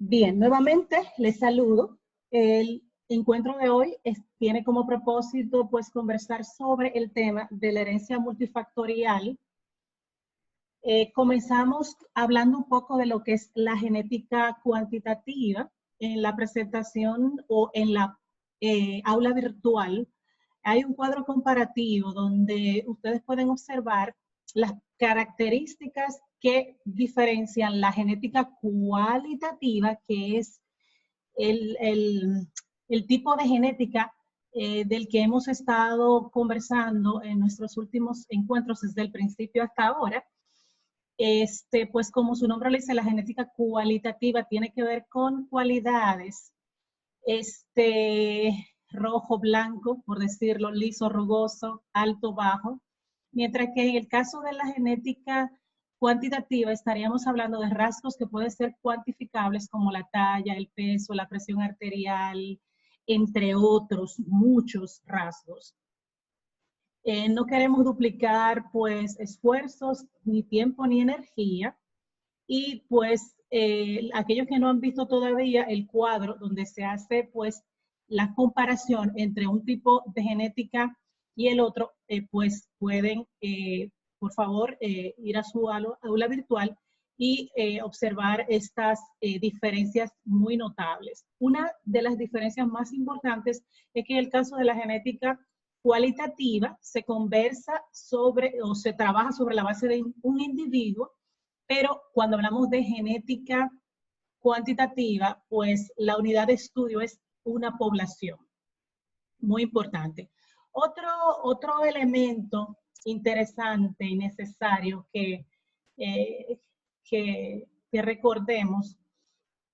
Bien, nuevamente les saludo. El encuentro de hoy tiene como propósito pues conversar sobre el tema de la herencia multifactorial. Comenzamos hablando un poco de lo que es la genética cuantitativa en la presentación o en la aula virtual. Hay un cuadro comparativo donde ustedes pueden observar las características que diferencian la genética cualitativa, que es el, el, el tipo de genética del que hemos estado conversando en nuestros últimos encuentros desde el principio hasta ahora. Pues como su nombre le dice, la genética cualitativa tiene que ver con cualidades, rojo, blanco, por decirlo, liso, rugoso, alto, bajo, mientras que en el caso de la genética cuantitativa estaríamos hablando de rasgos que pueden ser cuantificables como la talla, el peso, la presión arterial, entre otros muchos rasgos. No queremos duplicar pues esfuerzos, ni tiempo, ni energía. Y pues aquellos que no han visto todavía el cuadro donde se hace pues la comparación entre un tipo de genética y el otro, pues pueden por favor ir a su aula virtual y observar estas diferencias muy notables. Una de las diferencias más importantes es que en el caso de la genética cualitativa se conversa sobre o se trabaja sobre la base de un individuo, pero cuando hablamos de genética cuantitativa, pues la unidad de estudio es una población. Muy importante. Otro elemento interesante y necesario que recordemos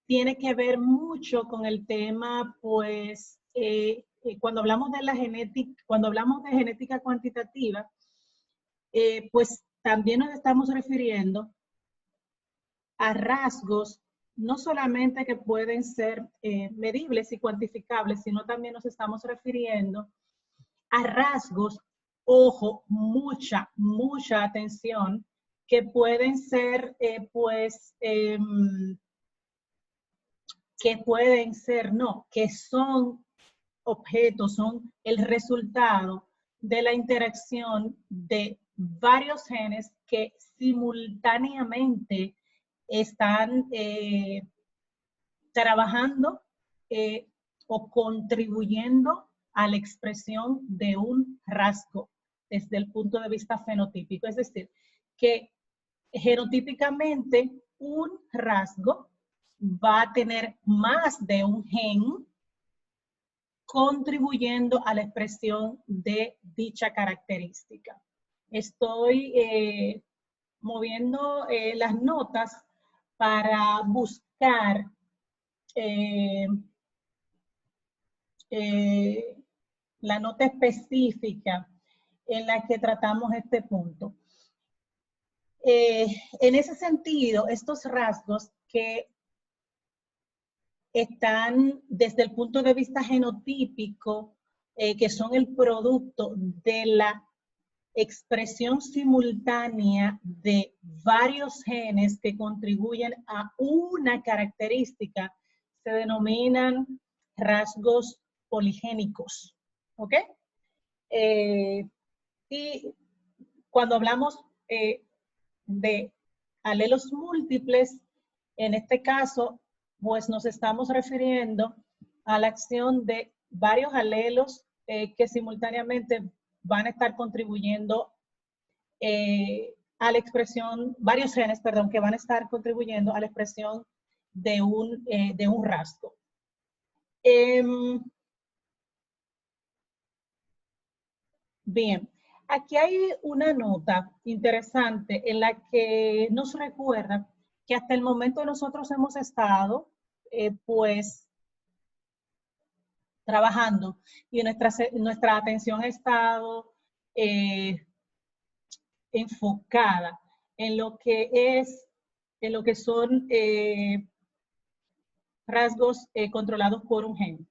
tiene que ver mucho con el tema, pues, cuando hablamos de la genética, cuando hablamos de genética cuantitativa, pues también nos estamos refiriendo a rasgos no solamente que pueden ser medibles y cuantificables, sino también nos estamos refiriendo a rasgos, ojo, mucha atención, que pueden ser, que son objetos, son el resultado de la interacción de varios genes que simultáneamente están trabajando o contribuyendo a la expresión de un rasgo desde el punto de vista fenotípico. Es decir, que genotípicamente un rasgo va a tener más de un gen contribuyendo a la expresión de dicha característica. Estoy moviendo las notas para buscar la nota específica en la que tratamos este punto. En ese sentido, estos rasgos que están desde el punto de vista genotípico, que son el producto de la expresión simultánea de varios genes que contribuyen a una característica, se denominan rasgos poligénicos. ¿Ok? Y cuando hablamos de alelos múltiples, en este caso, pues nos estamos refiriendo a la acción de varios alelos que simultáneamente van a estar contribuyendo a la expresión, varios genes, perdón, que van a estar contribuyendo a la expresión de un rasgo. Bien, aquí hay una nota interesante en la que nos recuerda que hasta el momento nosotros hemos estado, pues, trabajando y nuestra atención ha estado enfocada en lo que son rasgos controlados por un gen,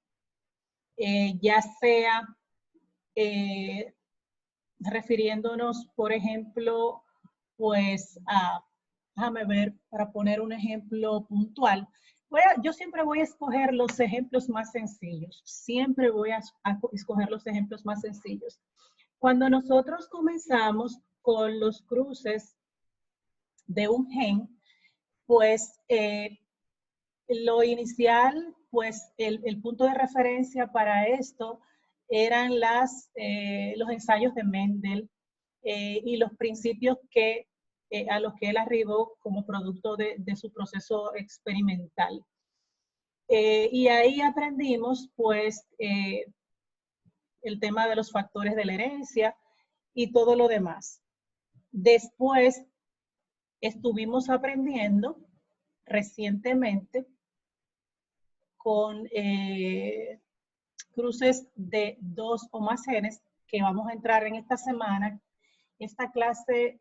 ya sea refiriéndonos, por ejemplo, pues a, déjame ver, para poner un ejemplo puntual, Yo siempre voy a escoger los ejemplos más sencillos. Siempre voy a escoger los ejemplos más sencillos. Cuando nosotros comenzamos con los cruces de un gen, pues lo inicial, pues el punto de referencia para esto eran los ensayos de Mendel y los principios a los que él arribó como producto de su proceso experimental. Y ahí aprendimos, pues, el tema de los factores de la herencia y todo lo demás. Después estuvimos aprendiendo recientemente con cruces de 2 o más genes que vamos a entrar en esta semana. Esta clase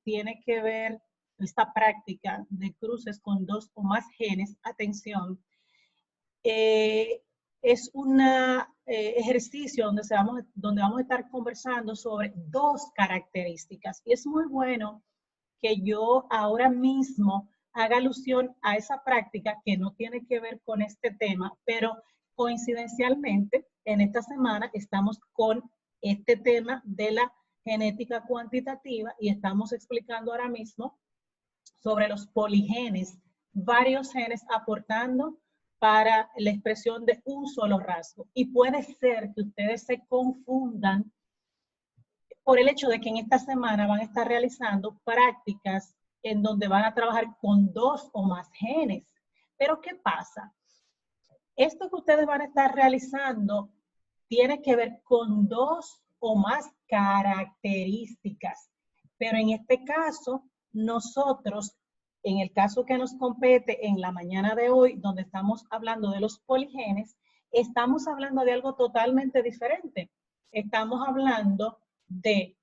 tiene que ver, esta práctica de cruces con 2 o más genes, atención, es un ejercicio donde vamos a estar conversando sobre 2 características. Y es muy bueno que yo ahora mismo haga alusión a esa práctica que no tiene que ver con este tema, pero coincidencialmente en esta semana estamos con este tema de la genética cuantitativa y estamos explicando ahora mismo sobre los poligenes, varios genes aportando para la expresión de un solo rasgo. Y puede ser que ustedes se confundan por el hecho de que en esta semana van a estar realizando prácticas en donde van a trabajar con 2 o más genes. Pero ¿qué pasa? Esto que ustedes van a estar realizando tiene que ver con 2 o más características. Pero en este caso, nosotros, en el caso que nos compete en la mañana de hoy, donde estamos hablando de los poligenes, estamos hablando de algo totalmente diferente. Estamos hablando de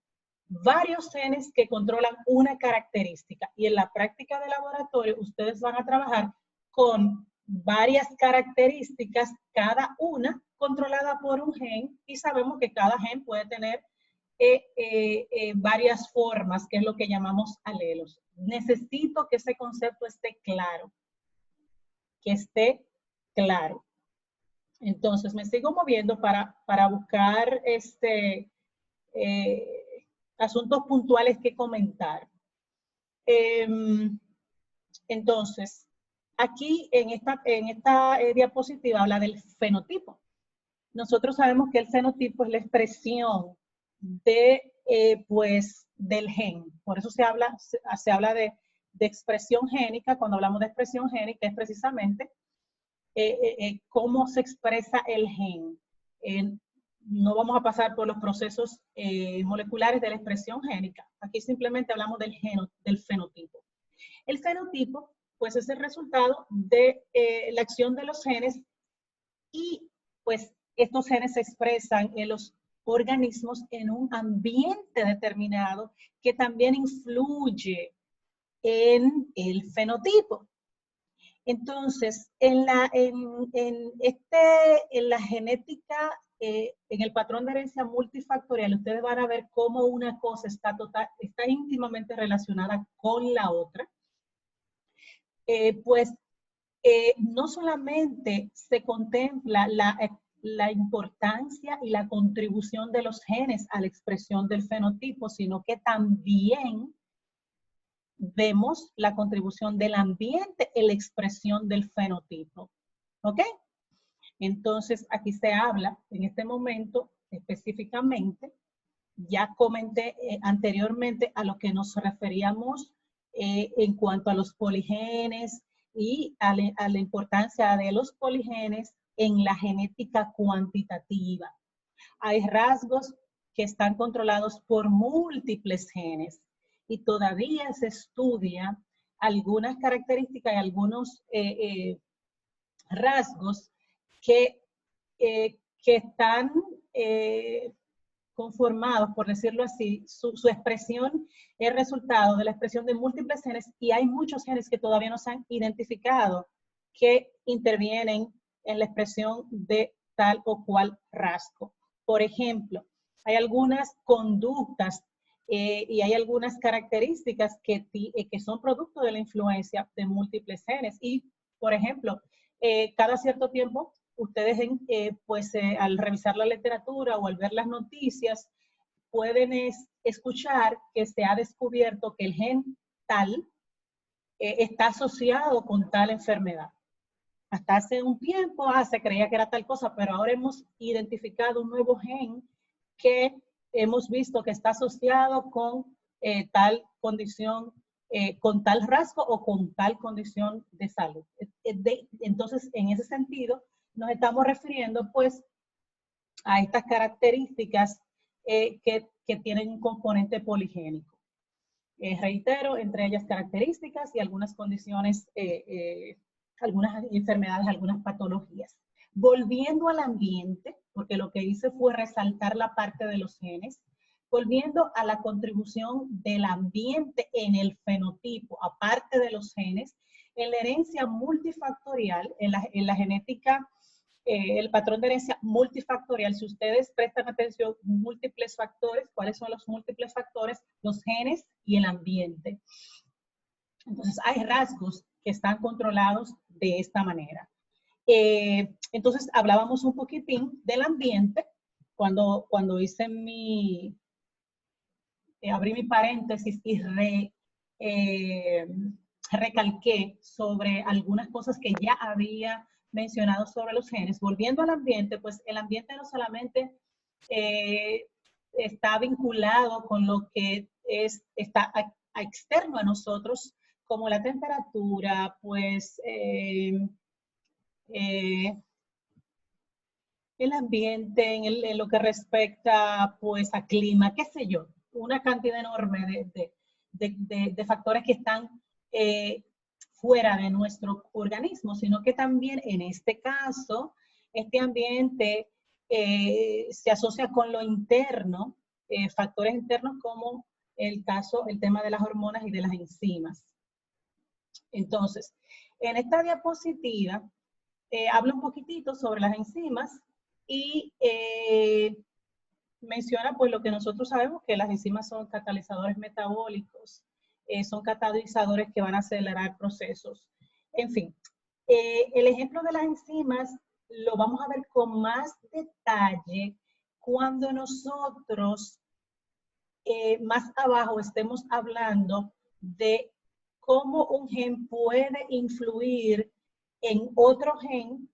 varios genes que controlan una característica. Y en la práctica de laboratorio, ustedes van a trabajar con varias características, cada una controlada por un gen, y sabemos que cada gen puede tener varias formas, que es lo que llamamos alelos. Necesito que ese concepto esté claro, que esté claro. Entonces, me sigo moviendo para buscar asuntos puntuales que comentar. Entonces, aquí en esta diapositiva habla del fenotipo. Nosotros sabemos que el fenotipo es la expresión del gen. Por eso se habla de expresión génica. Cuando hablamos de expresión génica es precisamente cómo se expresa el gen. No vamos a pasar por los procesos moleculares de la expresión génica. Aquí simplemente hablamos del fenotipo. El fenotipo, pues, es el resultado de la acción de los genes y, pues, estos genes se expresan en los organismos en un ambiente determinado que también influye en el fenotipo. Entonces, en la genética, en el patrón de herencia multifactorial, ustedes van a ver cómo una cosa está íntimamente relacionada con la otra. No solamente se contempla la importancia y la contribución de los genes a la expresión del fenotipo, sino que también vemos la contribución del ambiente en la expresión del fenotipo. ¿Ok? Entonces, aquí se habla en este momento específicamente, ya comenté anteriormente a lo que nos referíamos en cuanto a los poligenes y a la importancia de los poligenes en la genética cuantitativa. Hay rasgos que están controlados por múltiples genes y todavía se estudia algunas características y algunos rasgos que están conformados, por decirlo así, su expresión es resultado de la expresión de múltiples genes y hay muchos genes que todavía no se han identificado que intervienen en la expresión de tal o cual rasgo. Por ejemplo, hay algunas conductas y hay algunas características que son producto de la influencia de múltiples genes y Por ejemplo, cada cierto tiempo, ustedes al revisar la literatura o al ver las noticias, pueden escuchar que se ha descubierto que el gen tal está asociado con tal enfermedad. Hasta hace un tiempo se creía que era tal cosa, pero ahora hemos identificado un nuevo gen que hemos visto que está asociado con tal condición, con tal rasgo o con tal condición de salud. Entonces, en ese sentido, nos estamos refiriendo pues a estas características que tienen un componente poligénico. Reitero, entre ellas características y algunas condiciones, algunas enfermedades, algunas patologías. Volviendo al ambiente, porque lo que hice fue resaltar la parte de los genes, volviendo a la contribución del ambiente en el fenotipo, aparte de los genes, en la herencia multifactorial, en la genética, el patrón de herencia multifactorial. Si ustedes prestan atención, múltiples factores. ¿Cuáles son los múltiples factores? Los genes y el ambiente. Entonces, hay rasgos que están controlados de esta manera. Entonces, hablábamos un poquitín del ambiente. Cuando hice abrí mi paréntesis y recalqué sobre algunas cosas que ya había mencionado sobre los genes. Volviendo al ambiente, pues el ambiente no solamente está vinculado con lo que está externo a nosotros, como la temperatura, pues el ambiente, en lo que respecta pues a clima, qué sé yo, una cantidad enorme de factores que están fuera de nuestro organismo, sino que también en este caso, este ambiente se asocia con lo interno, factores internos como el tema de las hormonas y de las enzimas. Entonces, en esta diapositiva hablo un poquitito sobre las enzimas y menciona pues lo que nosotros sabemos, que las enzimas son catalizadores metabólicos, son catalizadores que van a acelerar procesos. En fin, el ejemplo de las enzimas lo vamos a ver con más detalle cuando nosotros más abajo estemos hablando de cómo un gen puede influir en otro gen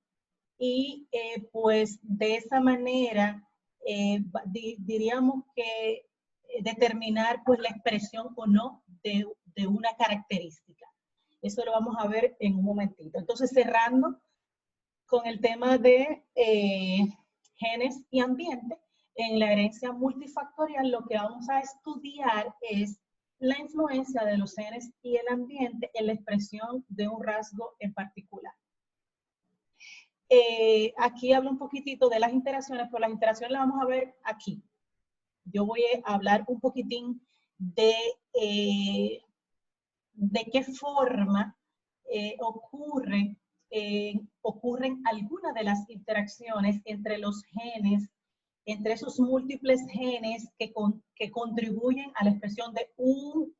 y pues de esa manera diríamos que determinar pues la expresión o no de una característica. Eso lo vamos a ver en un momentito. Entonces, cerrando con el tema de genes y ambiente, en la herencia multifactorial lo que vamos a estudiar es la influencia de los genes y el ambiente en la expresión de un rasgo en particular. Aquí hablo un poquitito de las interacciones, pero las interacciones las vamos a ver aquí. Yo voy a hablar un poquitín de qué forma ocurren algunas de las interacciones entre los genes, entre esos múltiples genes que contribuyen a la expresión de un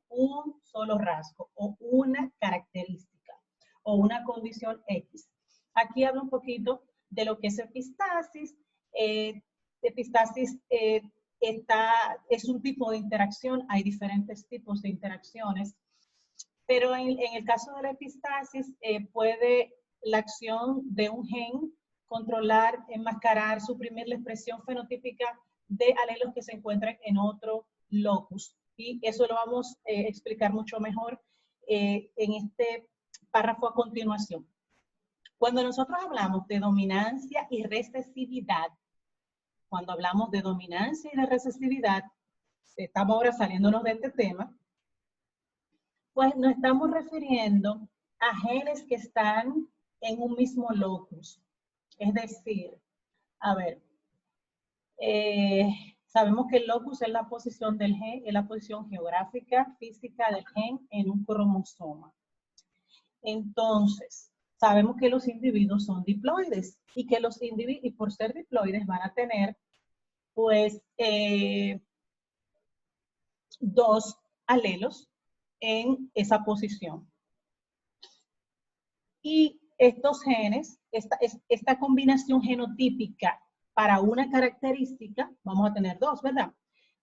solo rasgo o una característica o una condición X. Aquí hablo un poquito de lo que es epistasis. Epistasis es un tipo de interacción, hay diferentes tipos de interacciones, pero en el caso de la epistasis puede la acción de un gen controlar, enmascarar, suprimir la expresión fenotípica de alelos que se encuentran en otro locus. Y eso lo vamos a explicar mucho mejor en este párrafo a continuación. Cuando nosotros hablamos de dominancia y recesividad, cuando hablamos de dominancia y de recesividad, estamos ahora saliéndonos de este tema, pues nos estamos refiriendo a genes que están en un mismo locus. Es decir, a ver, sabemos que el locus es la posición del gen, es la posición geográfica, física del gen en un cromosoma. Entonces, sabemos que los individuos son diploides y que los individuos, y por ser diploides, van a tener, pues, dos alelos en esa posición. Y estos genes, esta combinación genotípica para una característica, vamos a tener dos, ¿verdad?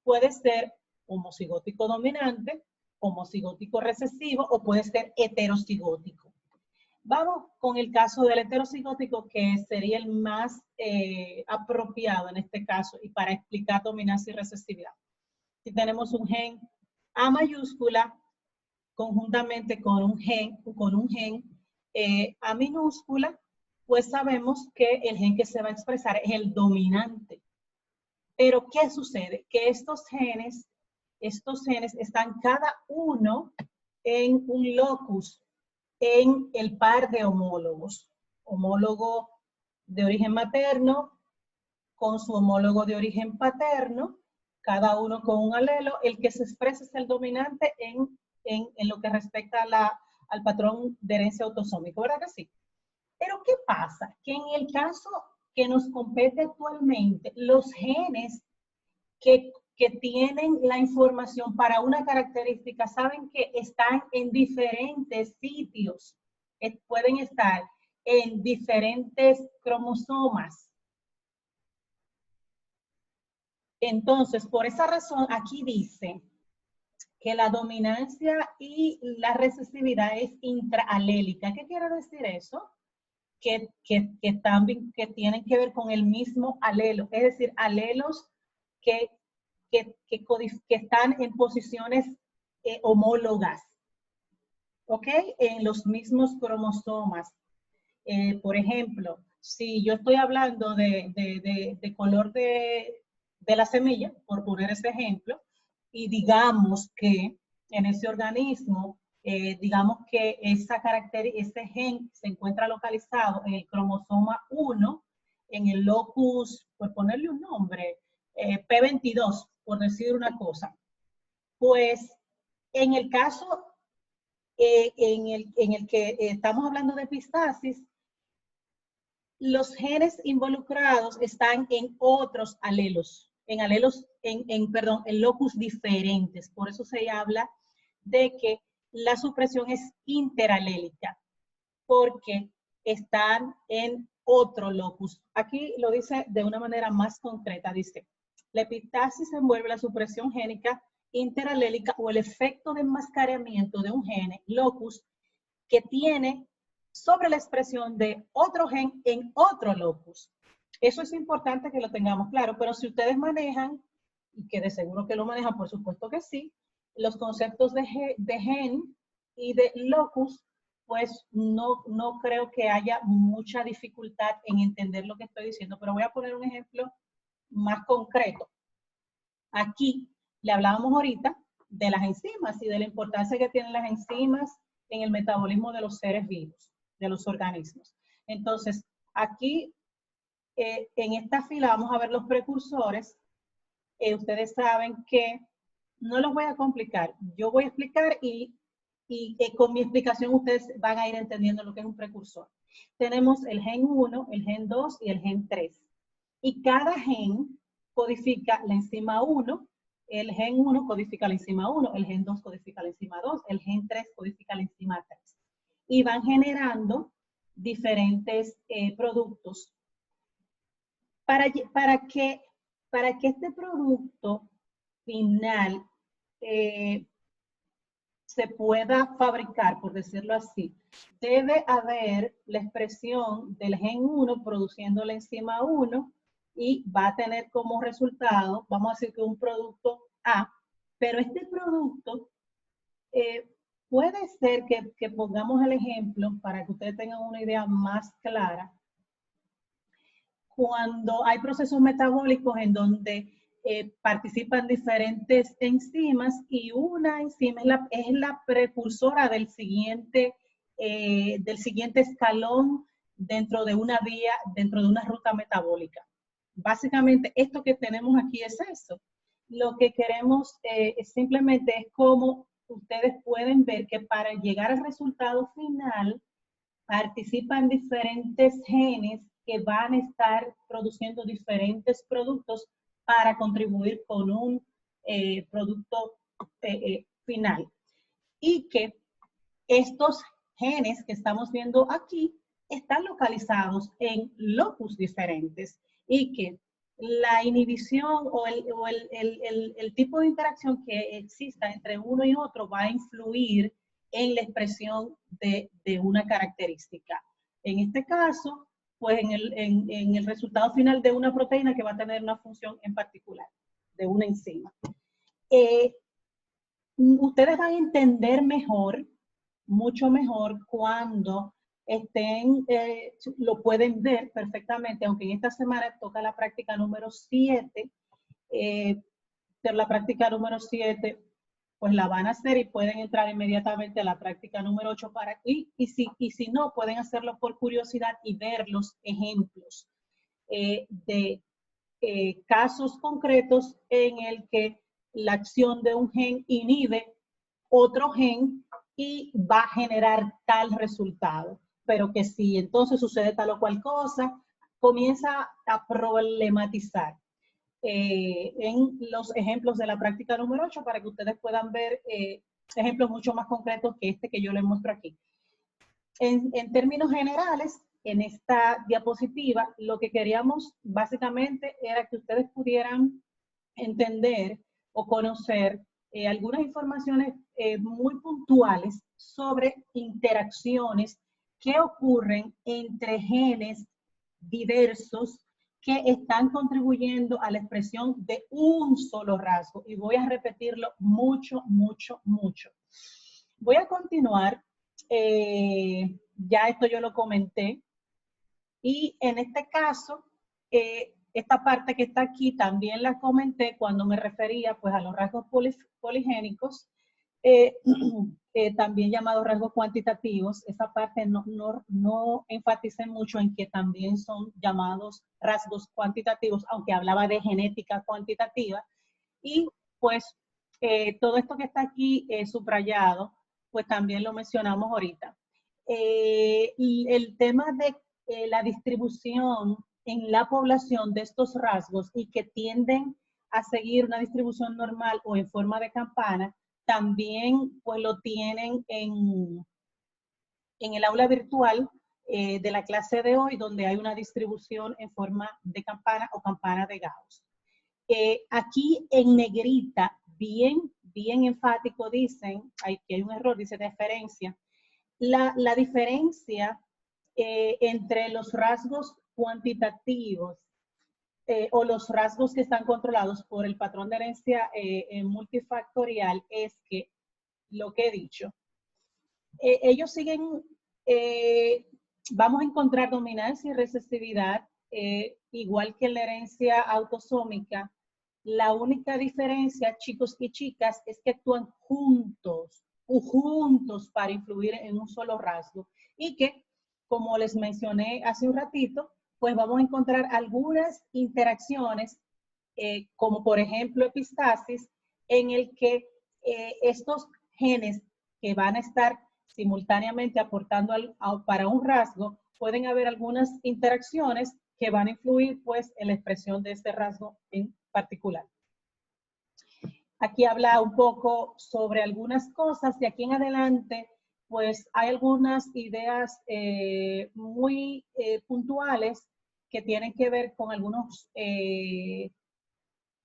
Puede ser homocigótico dominante, homocigótico recesivo o puede ser heterocigótico. Vamos con el caso del heterocigótico, que sería el más apropiado en este caso y para explicar dominancia y recesividad. Si tenemos un gen A mayúscula conjuntamente con un gen A minúscula, pues sabemos que el gen que se va a expresar es el dominante. Pero ¿qué sucede? Que estos genes están cada uno en un locus, en el par de homólogos. Homólogo de origen materno con su homólogo de origen paterno, cada uno con un alelo. El que se expresa es el dominante en lo que respecta al patrón de herencia autosómico, ¿verdad que sí? Pero ¿qué pasa? Que en el caso que nos compete actualmente, los genes que tienen la información para una característica, saben que están en diferentes sitios, pueden estar en diferentes cromosomas. Entonces, por esa razón, aquí dice que la dominancia y la recesividad es intraalélica. ¿Qué quiere decir eso? Que tienen que ver con el mismo alelo, es decir, alelos que están en posiciones homólogas, ¿ok? En los mismos cromosomas. Por ejemplo, si yo estoy hablando de color de la semilla, por poner ese ejemplo, y digamos que en ese organismo, digamos que ese gen se encuentra localizado en el cromosoma 1, en el locus, por ponerle un nombre, P22, por decir una cosa. Pues en el caso en el que estamos hablando de epistasis, los genes involucrados están en otros alelos, en locus diferentes. Por eso se habla de que la supresión es interalélica, porque están en otro locus. Aquí lo dice de una manera más concreta, dice, la epistasis envuelve la supresión génica interalélica o el efecto de enmascaramiento de un gene, locus, que tiene sobre la expresión de otro gen en otro locus. Eso es importante que lo tengamos claro, pero si ustedes manejan, y que de seguro que lo manejan, por supuesto que sí, los conceptos de gen y de locus, pues no creo que haya mucha dificultad en entender lo que estoy diciendo, pero voy a poner un ejemplo más concreto. Aquí le hablábamos ahorita de las enzimas y de la importancia que tienen las enzimas en el metabolismo de los seres vivos, de los organismos. Entonces, aquí en esta fila vamos a ver los precursores. Ustedes saben que no los voy a complicar. Yo voy a explicar y con mi explicación ustedes van a ir entendiendo lo que es un precursor. Tenemos el gen 1, el gen 2 y el gen 3. Y cada gen codifica la enzima 1, el gen 1 codifica la enzima 1, el gen 2 codifica la enzima 2, el gen 3 codifica la enzima 3. Y van generando diferentes productos. Para que este producto final se pueda fabricar, por decirlo así, debe haber la expresión del gen 1 produciendo la enzima 1 y va a tener como resultado, vamos a decir que un producto A, pero este producto puede ser que pongamos el ejemplo para que ustedes tengan una idea más clara. Cuando hay procesos metabólicos en donde participan diferentes enzimas y una enzima es la precursora del siguiente escalón dentro de una vía, dentro de una ruta metabólica. Básicamente esto que tenemos aquí es eso. Lo que queremos simplemente es cómo ustedes pueden ver que para llegar al resultado final participan diferentes genes que van a estar produciendo diferentes productos para contribuir con un producto final. Y que estos genes que estamos viendo aquí están localizados en locus diferentes y que la inhibición o el tipo de interacción que exista entre uno y otro va a influir en la expresión de una característica. En este caso, pues en el resultado final de una proteína que va a tener una función en particular, de una enzima. Ustedes van a entender mejor, mucho mejor, cuando estén, lo pueden ver perfectamente, aunque en esta semana toca la práctica número 7, pero la práctica número 7, pues la van a hacer y pueden entrar inmediatamente a la práctica número 8 y si no, pueden hacerlo por curiosidad y ver los ejemplos de casos concretos en el que la acción de un gen inhibe otro gen y va a generar tal resultado. Pero que si entonces sucede tal o cual cosa, comienza a problematizar en los ejemplos de la práctica número 8 para que ustedes puedan ver ejemplos mucho más concretos que este que yo les muestro aquí. En términos generales, en esta diapositiva, lo que queríamos básicamente era que ustedes pudieran entender o conocer algunas informaciones muy puntuales sobre interacciones que ocurren entre genes diversos que están contribuyendo a la expresión de un solo rasgo. Y voy a repetirlo mucho, mucho, mucho. Voy a continuar. Ya esto yo lo comenté. Y en este caso, esta parte que está aquí también la comenté cuando me refería pues a los rasgos poligénicos, también llamados rasgos cuantitativos. Esa parte no enfaticé mucho en que también son llamados rasgos cuantitativos, aunque hablaba de genética cuantitativa. Y pues todo esto que está aquí subrayado, pues también lo mencionamos ahorita. Y el tema de la distribución en la población de estos rasgos y que tienden a seguir una distribución normal o en forma de campana, también pues lo tienen en el aula virtual de la clase de hoy, donde hay una distribución en forma de campana o campana de Gauss. Aquí en negrita, bien enfático dicen, aquí hay un error, dice deferencia. La diferencia entre los rasgos cuantitativos o los rasgos que están controlados por el patrón de herencia multifactorial es que, lo que he dicho, ellos siguen, vamos a encontrar dominancia y recesividad, igual que en la herencia autosómica. La única diferencia, chicos y chicas, es que actúan juntos para influir en un solo rasgo y que, como les mencioné hace un ratito, pues vamos a encontrar algunas interacciones, como por ejemplo epistasis, en el que estos genes que van a estar simultáneamente aportando para un rasgo, pueden haber algunas interacciones que van a influir pues en la expresión de este rasgo en particular. Aquí habla un poco sobre algunas cosas. De aquí en adelante, pues hay algunas ideas muy puntuales que tienen que ver con algunos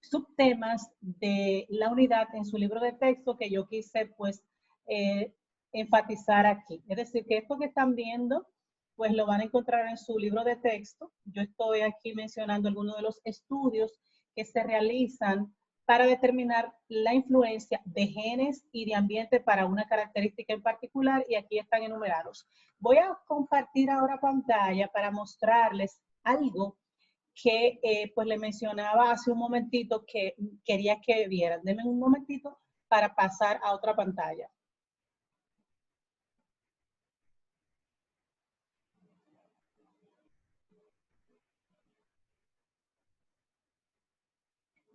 subtemas de la unidad en su libro de texto que yo quise pues enfatizar aquí. Es decir, que esto que están viendo pues lo van a encontrar en su libro de texto. Yo estoy aquí mencionando algunos de los estudios que se realizan para determinar la influencia de genes y de ambiente para una característica en particular, y aquí están enumerados. Voy a compartir ahora pantalla para mostrarles algo que pues le mencionaba hace un momentito que quería que vieran. Denme un momentito para pasar a otra pantalla.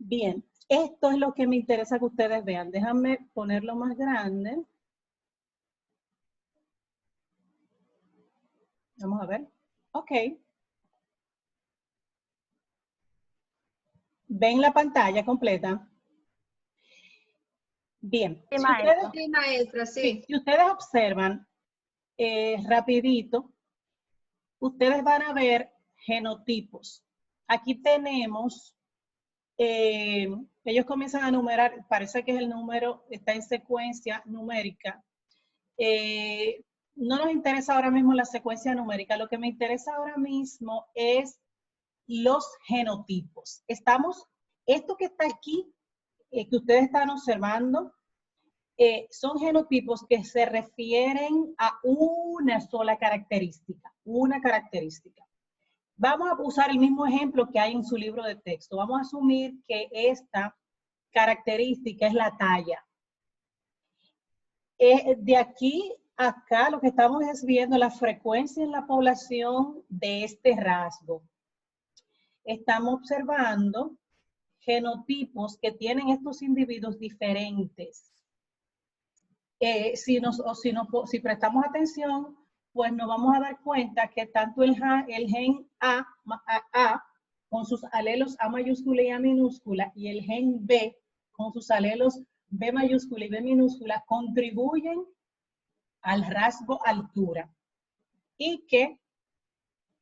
Bien, esto es lo que me interesa que ustedes vean. Déjame ponerlo más grande. Vamos a ver. Ok. ¿Ven la pantalla completa? Bien. Sí, maestra, sí. Si ustedes observan rapidito, ustedes van a ver genotipos. Aquí tenemos, ellos comienzan a numerar, parece que es el número, está en secuencia numérica. No nos interesa ahora mismo la secuencia numérica, lo que me interesa ahora mismo es los genotipos. Esto que está aquí, que ustedes están observando, son genotipos que se refieren a una sola característica, Vamos a usar el mismo ejemplo que hay en su libro de texto. Vamos a asumir que esta característica es la talla. De aquí a acá lo que estamos es viendo la frecuencia en la población de este rasgo. Estamos observando genotipos que tienen estos individuos diferentes. Si prestamos atención, pues nos vamos a dar cuenta que tanto el gen A con sus alelos A mayúscula y A minúscula y el gen B con sus alelos B mayúscula y B minúscula contribuyen al rasgo altura. Y que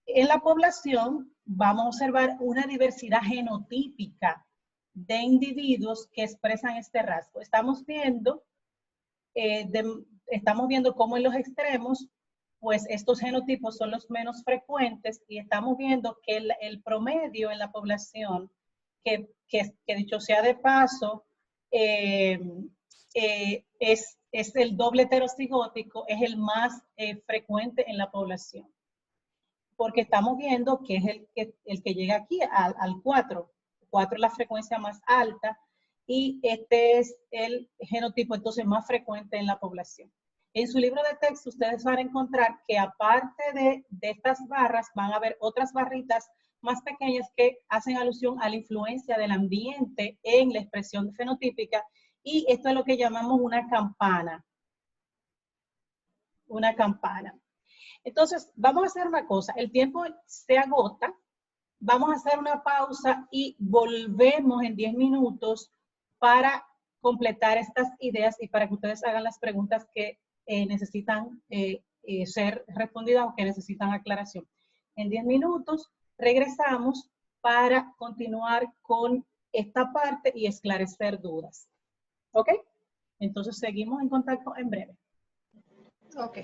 en la población vamos a observar una diversidad genotípica de individuos que expresan este rasgo. Estamos viendo cómo en los extremos, pues estos genotipos son los menos frecuentes y estamos viendo que el promedio en la población, que dicho sea de paso, es el doble heterocigótico, es el más frecuente en la población. Porque estamos viendo que es el que llega aquí al 4. 4 es la frecuencia más alta y este es el genotipo entonces más frecuente en la población. En su libro de texto ustedes van a encontrar que aparte de estas barras van a haber otras barritas más pequeñas que hacen alusión a la influencia del ambiente en la expresión fenotípica y esto es lo que llamamos una campana. Una campana. Entonces, vamos a hacer una cosa. El tiempo se agota. Vamos a hacer una pausa y volvemos en 10 minutos para completar estas ideas y para que ustedes hagan las preguntas que necesitan ser respondidas o que necesitan aclaración. En 10 minutos regresamos para continuar con esta parte y esclarecer dudas. ¿Ok? Entonces, seguimos en contacto en breve. Ok.